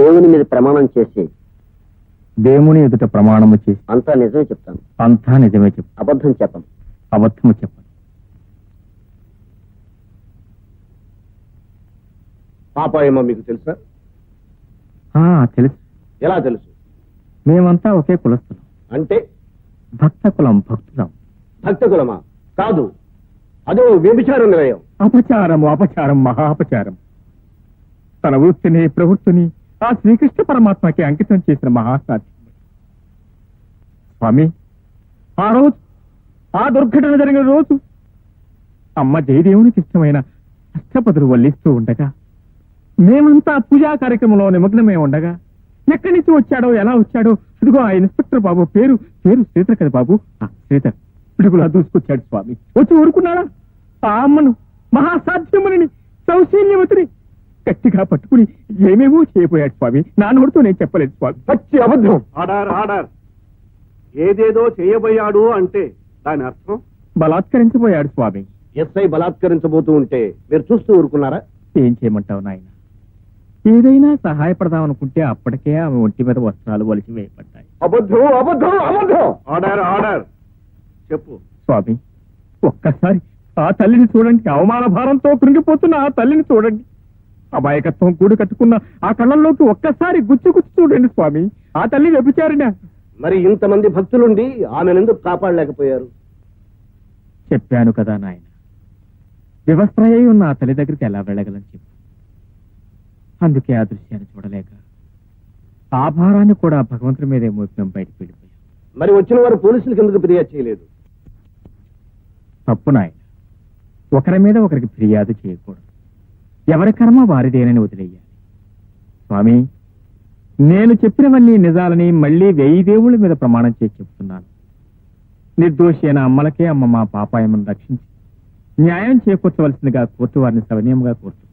దేవుని మీద ప్రమాణం చేసి దేవుని ఎదుట ప్రమాణము చేసి అంతా నిజమే చెప్తాను. అంతా నిజమే చెప్పు. అబద్ధం చెప్పను. అబద్ధము చెప్పను. పాపాయమ్మ మీకు తెలుసా? తెలుసు. ఎలా తెలుసు? మేమంతా ఒకే కులస్తులం. అంటే భక్త కులం, భక్తులం. భక్త కులమా? కాదు, అదో వ్యభిచార నిలయం. అపచారము, అపచారం, మహాపచారం. తన వృత్తిని, ప్రవృత్తిని ఆ శ్రీకృష్ణ పరమాత్మకి అంకితం చేసిన మహాసాధ్యం. స్వామి, ఆ రోజు, ఆ దుర్ఘటన జరిగిన రోజు అమ్మ జయదేవునికి ఇష్టమైన అష్టపదులు వల్లిస్తూ ఉండగా, మేమంతా పూజా కార్యక్రమంలో నిమగ్నమే ఉండగా, ఎక్కడి నుంచి వచ్చాడో, ఎలా వచ్చాడో, ఇదిగో ఆ ఇన్స్పెక్టర్ బాబు పేరు శ్రీధర్ కదా బాబు, శ్రీధర్ పిడుగులా దూసుకొచ్చాడు స్వామి. వచ్చి ఊరుకున్నాడా? ఆ అమ్మను, మహాసాధ్యముని, సౌశీల్యవతిని గట్టిగా పట్టుకుని ఏమేమో చేయబోయాడు స్వామి. నా నోటితో నేను చెప్పలేదు స్వామి. పచ్చి అబద్ధం. Order, order. ఏదేదో చేయబోయాడు అంటే దాని అర్థం బలాత్కరించబోయాడు స్వామి. ఎస్ఐ బలాత్కరించబోతూ ఉంటే మీరు చూస్తూ ఊరుకున్నారా? ఏం చేయమంటావు నాయన? ఏదైనా సహాయపడదామనుకుంటే అప్పటికే ఆమె ఒంటి మీద వస్త్రాలు వలిసి వేయబడ్డాయి. అబద్ధం, అబద్ధం, అబద్ధం. Order, order. చెప్పు స్వామి, ఒక్కసారి ఆ తల్లిని చూడండి. అవమాన భారంతో కృంగిపోతున్న ఆ తల్లిని చూడండి. అమాయకత్వం కూడు కట్టుకున్న ఆ కళ్ళల్లోకి ఒక్కసారి గుచ్చి చూడండి స్వామి. ఆ తల్లి వ్యభిచారిన. మరి ఇంతమంది భక్తులుండి ఆమెనెందుకు కాపాడలేకపోయారు? చెప్పాను కదా నాయన, వివస్త్రయ్య ఉన్న ఆ తల్లి దగ్గరికి ఎలా వెళ్ళగలని చెప్పు. అందుకే ఆ దృశ్యాన్ని చూడలేక ఆ భారాన్ని కూడా భగవంతుడి మీదే మోపినం బయటకు వెళ్ళిపోయాం. మరి వచ్చిన వారు పోలీసులకు ఎందుకు ఫిర్యాదు చేయలేదు? తప్పు నాయన, ఒకరి మీద ఒకరికి ఫిర్యాదు చేయకూడదు. ఎవరి కర్మ వారిదేనని వదిలేయాలి. స్వామి, నేను చెప్పినవన్నీ నిజాలని మళ్లీ 1000 దేవుళ్ళ మీద ప్రమాణం చేసి చెప్తున్నాను. నిర్దోషి అయిన అమ్మలకే అమ్మ మా పాపాయమను రక్షించి న్యాయం చేకూర్చవలసిందిగా కోర్టు వారిని సవినయంగా కోరుతున్నాను.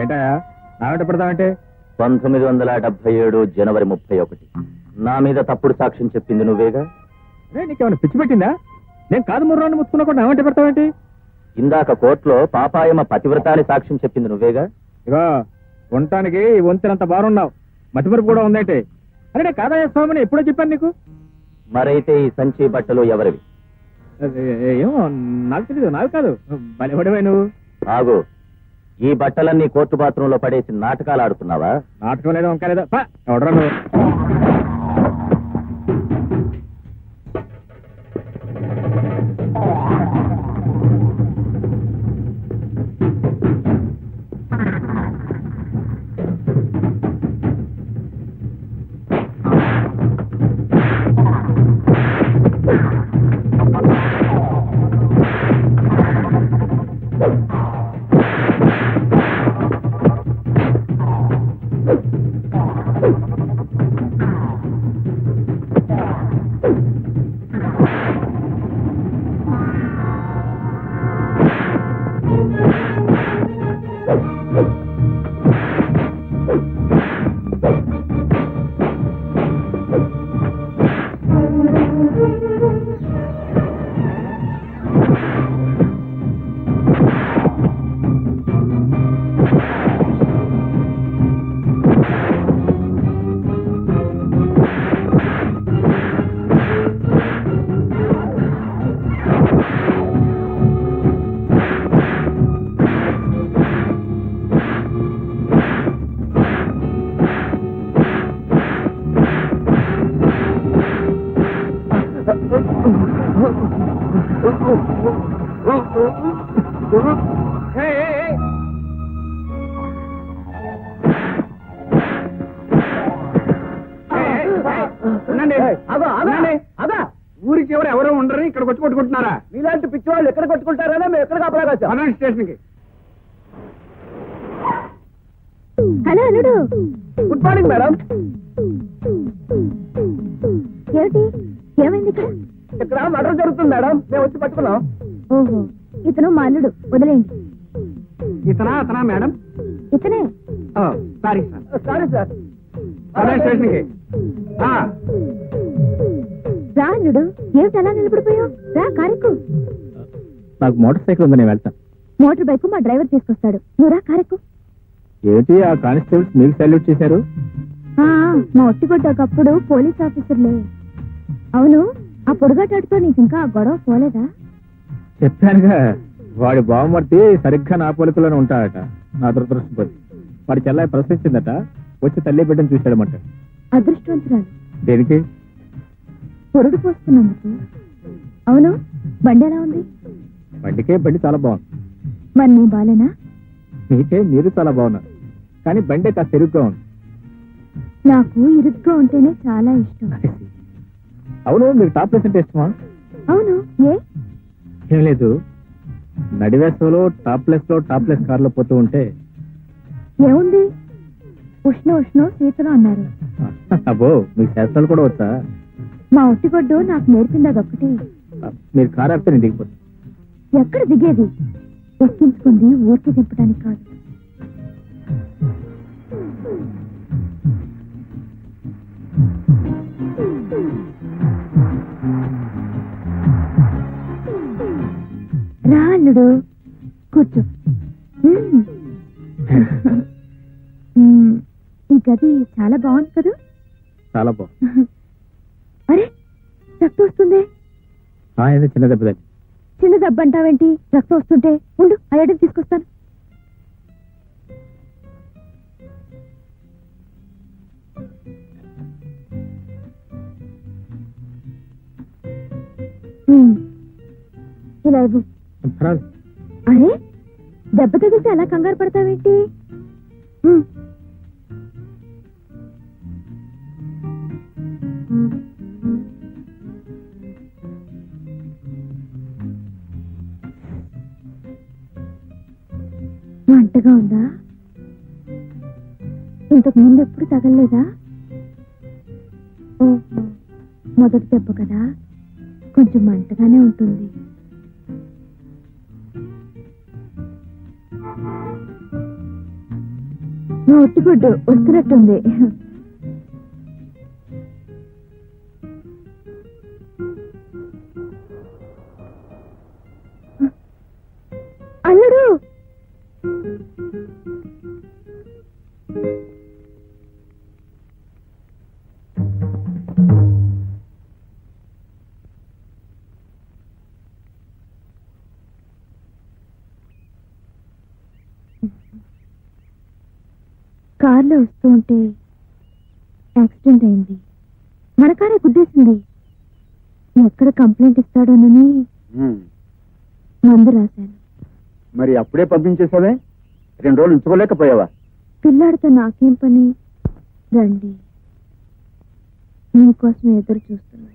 ఏంటయా నాగట పెడతామంటే? 1977 జనవరి 31 నా మీద తప్పుడు సాక్ష్యం చెప్పింది నువ్వేగా? నీకేమైనా పిచ్చి పెట్టిందా? నేను కాదు ముర్రాన్ని ముచ్చుకున్నా నాగంటే పెడతావేంటి? ఇందాక కోర్టులో పాపాయమ పతివ్రతాన్ని సాక్ష్యం చెప్పింది నువ్వేగా? ఇగో ఉండటానికి వంతెనంత బారున్నావు, మతిమరుపు కూడా ఉందంటే. అరే నేను కాదయ్య స్వామిని ఎప్పుడో చెప్పాను నీకు. మరైతే ఈ సంచి బట్టలు ఎవరివి? ఏమో నాకు తెలీదు. నాకు కాదు, బలిపడివే నువ్వు. ఆగు, ఈ బట్టలన్నీ కోర్టు బాత్రూంలో పడేసి నాటకాలు ఆడుతున్నావా? నాటకం లేదో ఇంకా లేదో ఎవడరా నువ్వు? ఊరికి ఎవరు ఉండరు, ఇక్కడ కొట్టు కొట్టుకుంటున్నారా? మీలాంటి పిచ్చి వాళ్ళు ఎక్కడ కొట్టుకుంటారా? మేము ఎక్కడ కాపలాగా స్టేషన్ కి. హలో అల్లుడు. Good morning madam. ఏమిటి, ఏమైంది ఇక్కడ? ఇక్కడ మర్డర్ జరుగుతుంది మేడం, మేము వచ్చి పట్టుకున్నాం. ఓహో, ఇతను మా అల్లుడు, వదిలేయండి. అతనా మేడం? ఇతనే. Sorry sir. స్టేషన్కి రా అల్లుడు, ఏమిటి అలా నిలబడిపోయావు? రా కారెక్కు. నాకు మోటార్ సైకిల్ ఉంది, నేను వెళ్తాను. మోటార్ బైక్ మా డ్రైవర్ తీసుకొస్తాడు, నువ్వు రా కారెక్కు. ఏంటి ఆ కానిస్టేబుల్స్ మీకు సల్యూట్ చేశారు? మా ఒట్టిగొడ్డ ఒకప్పుడు పోలీస్ ఆఫీసర్లే. అవును, ఆ పొడుగాటాడుతో నీకు ఇంకా ఆ గొడవ పోలేదా? చెప్పానుగా, వాడి బావమర్తి సరిగ్గా నా పోలికలోనే ఉంటాడట. నా దురదృష్టపతి. వాడి చెల్లాయి ప్రశ్నించిందట, వచ్చి తల్లి బిడ్డను చూశాడమంట. అదృష్టవంతురాలు. దేనికి? పొరుడు పోస్తున్నందుకు. అవును, బండి ఎలా ఉంది? బండి చాలా బాగుంది. మరి నీ బాలేనా? మీరు చాలా బాగున్నారు, కానీ బండి కాస్త ఇరుగ్గా ఉంది. నాకు ఇరుగ్గా ఉంటేనే చాలా ఇష్టం. అవును, మీకు టాప్ ప్లేస్ అంటే ఇష్టమా? అవును, ఏం లేదు, నడివేసలో టాప్ ప్లేస్ కార్లో పోతూ ఉంటే ఏముంది, ఉష్ణ శీతలం అన్నారు. అబ్బో, మీకు శాస్త్రాలు కూడా వచ్చా? మా ఒట్టిగొడ్డు నాకు నేర్పింది అదొక్కటి. మీరు కారు ఆపితే నేను దిగిపోతాను. ఎక్కడ దిగేది? ఎక్కించుకుంది ఊరికి దింపడానికి కాదు. రా అల్లుడు, కూర్చో. ఈ గది చాలా బాగుంది కదా? చాలా బాగుంది. అరే, రక్తం వస్తుంది. ఏదో చిన్న దెబ్బ. చిన్న దెబ్బ అంటావేంటి? రక్తం వస్తుంటే ఉండు, అయ్యడం తీసుకొస్తాను. ఇలా ఇవ్వు. అరే, దెబ్బ తగిలితే అలా కంగారు పడతావేంటి? మంటగా ఉందా? ఇంతకు ముందు ఎప్పుడు తగలలేదా? ఓహో, మొదటి దెబ్బ కదా, కొంచెం మంటగానే ఉంటుంది. మా ఒట్టిగుడ్డు వస్తున్నట్టుంది. అల్లుడు, కార్లో వస్తూ ఉంటే యాక్సిడెంట్ అయింది. మన కారే గుద్దేసింది. ఎక్కడ కంప్లైంట్ ఇస్తాడోనని మందు రాశాను. మరి అప్పుడే పంపించేసావే? 2 రోజులు ఉంచుకోలేకపోయావా? పిల్లాడితో నాకేం పని? రండి, మీకోసం ఎదురు చూస్తున్నాను.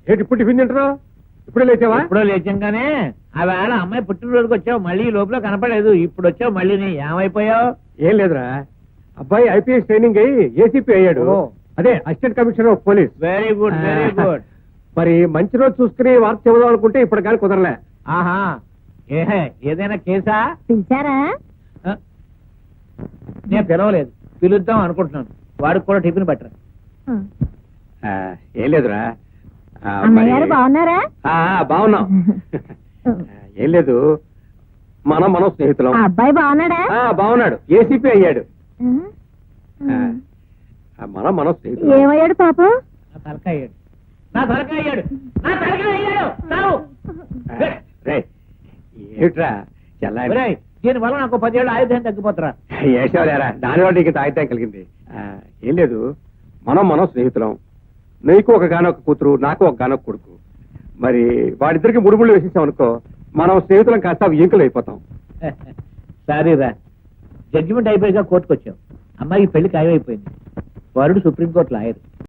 ఏంటి ఇప్పుడు టిఫిన్ తింటున్నావు? ఇప్పుడే లేచావా? ఇప్పుడు లేచంగానే ఆ వేళ అమ్మాయి పుట్టినరోజుకి వచ్చావు, మళ్ళీ లోపల కనపడలేదు. ఇప్పుడు వచ్చావు, మళ్ళీ ఏమైపోయావు? ఏం లేదురా, అబ్బాయి ఐపీఎస్ ట్రైనింగ్ అయ్యి ఏసీపీ అయ్యాడు. అదే assistant commissioner of police. Very good, very good. మరి మంచి రోజు చూసుకుని వార్త చెబుదాం అనుకుంటే ఇప్పుడు కానీ కుదరలే. ఆహా, ఏదైనా కేసా? పిలిచారా? నేను పిలవలేదు, పిలుద్దాం అనుకుంటున్నాను. వాడికి కూడా టిఫిన్ పెట్టరా? ఏం లేదురా, అన్నయ్య గారు బాగున్నారా? బాగున్నాం. ఏం లేదు, మనం స్నేహితులం. ఆ అబ్బాయి బాగున్నాడా? బాగున్నాడు, ఏసీపీ అయ్యాడు. ఆ? మనం స్నేహితులం. ఏమయ్యాడు పాపం? నా తలకాయ అయ్యాడు, నా తలకాయ అయ్యాడు, నా తలకాయ అయ్యాడు. చావు. రేయ్, ఏమిట్రా చెల్లాయి? ఒరేయ్, దీని వల్ల నాకు 10 ఏళ్ళు ఆయుధం తగ్గిపోతారా? ఏసేవాలేరా, దానివల్ల నీకు తాగితే కలిగింది. ఏం లేదు, మనం స్నేహితులం. నీకు ఒక గానొక కూతురు, నాకు ఒక గానొక కొడుకు. మరి వాడిద్దరికి ముడుముళ్ళు వేసేసాం అనుకో, మనం స్నేహితులం కాస్త ఇంకులు అయిపోతాం. సారీరా, జడ్జిమెంట్ అయిపోయాక కోర్టుకు వచ్చాం. అమ్మాయికి పెళ్లి ఖాయమైపోయింది. వరుడు సుప్రీంకోర్టు లాయర్.